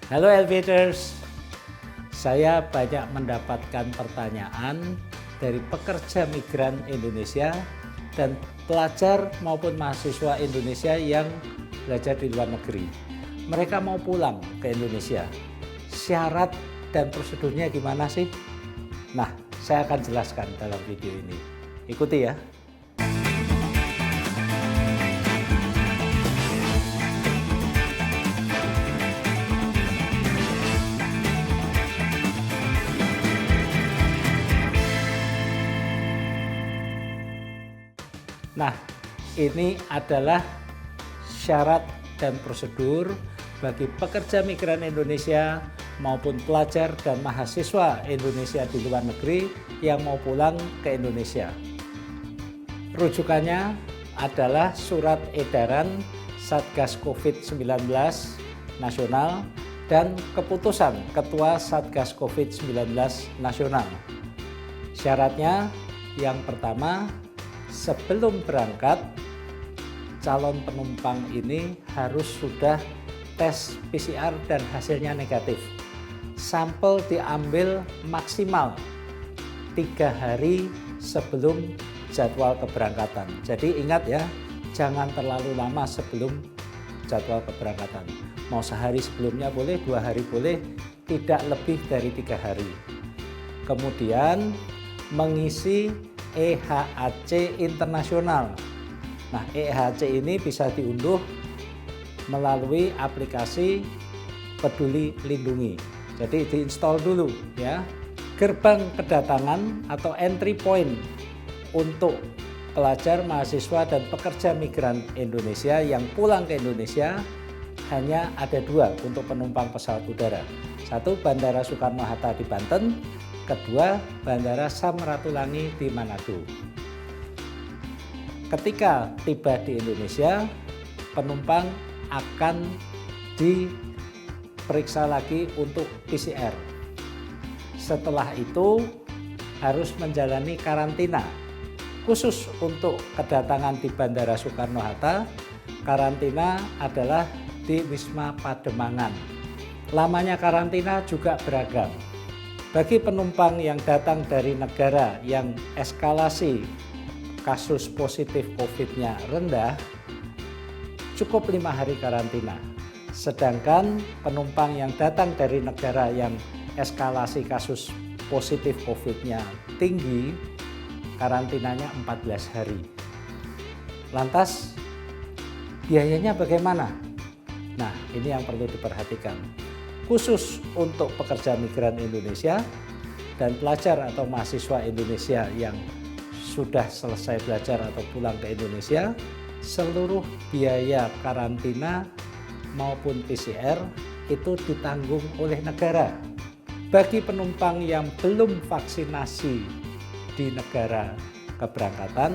Halo Elevators, saya banyak mendapatkan pertanyaan dari pekerja migran Indonesia dan pelajar maupun mahasiswa Indonesia yang belajar di luar negeri. Mereka mau pulang ke Indonesia. Syarat dan prosedurnya gimana sih? Nah, saya akan jelaskan dalam video ini. Ikuti ya. Nah, ini adalah syarat dan prosedur bagi pekerja migran Indonesia maupun pelajar dan mahasiswa Indonesia di luar negeri yang mau pulang ke Indonesia. Rujukannya adalah Surat Edaran Satgas COVID-19 Nasional dan Keputusan Ketua Satgas COVID-19 Nasional. Syaratnya yang pertama, sebelum berangkat, calon penumpang ini harus sudah tes PCR dan hasilnya negatif. Sampel diambil maksimal 3 hari sebelum jadwal keberangkatan. Jadi ingat ya, jangan terlalu lama sebelum jadwal keberangkatan. Mau sehari sebelumnya boleh, 2 hari boleh, tidak lebih dari 3 hari. Kemudian mengisi EHAC internasional. Nah, EHAC ini bisa diunduh melalui aplikasi Peduli Lindungi. Jadi diinstal dulu ya. Gerbang kedatangan atau entry point untuk pelajar, mahasiswa dan pekerja migran Indonesia yang pulang ke Indonesia hanya ada 2 untuk penumpang pesawat udara. 1 Bandara Soekarno-Hatta di Banten, kedua Bandara Samratulangi di Manado. Ketika tiba di Indonesia, penumpang akan diperiksa lagi untuk PCR. Setelah itu harus menjalani karantina. Khusus untuk kedatangan di Bandara Soekarno-Hatta, karantina adalah di Wisma Pademangan. Lamanya karantina juga beragam. Bagi penumpang yang datang dari negara yang eskalasi kasus positif COVID-nya rendah, cukup 5 hari karantina. Sedangkan penumpang yang datang dari negara yang eskalasi kasus positif COVID-nya tinggi, karantinanya 14 hari. Lantas, biayanya bagaimana? Nah, ini yang perlu diperhatikan. Khusus untuk pekerja migran Indonesia dan pelajar atau mahasiswa Indonesia yang sudah selesai belajar atau pulang ke Indonesia, seluruh biaya karantina maupun PCR itu ditanggung oleh negara. Bagi penumpang yang belum vaksinasi di negara keberangkatan,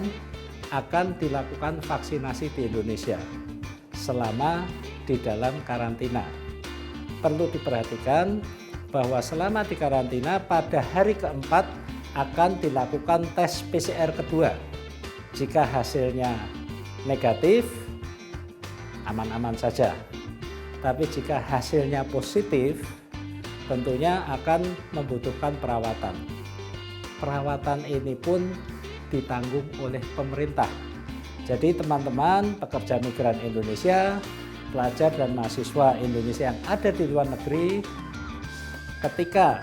akan dilakukan vaksinasi di Indonesia selama di dalam karantina. Perlu diperhatikan bahwa selama di karantina pada hari keempat akan dilakukan tes PCR kedua. Jika hasilnya negatif, aman-aman saja. Tapi jika hasilnya positif, tentunya akan membutuhkan perawatan. Perawatan ini pun ditanggung oleh pemerintah. Jadi teman-teman pekerja migran Indonesia, pelajar dan mahasiswa Indonesia yang ada di luar negeri, ketika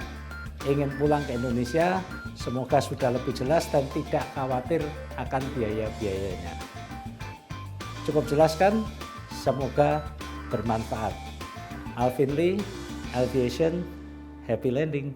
ingin pulang ke Indonesia, semoga sudah lebih jelas dan tidak khawatir akan biaya-biayanya. Cukup jelaskan, semoga bermanfaat. Alvin Lee, Aviation, happy landing.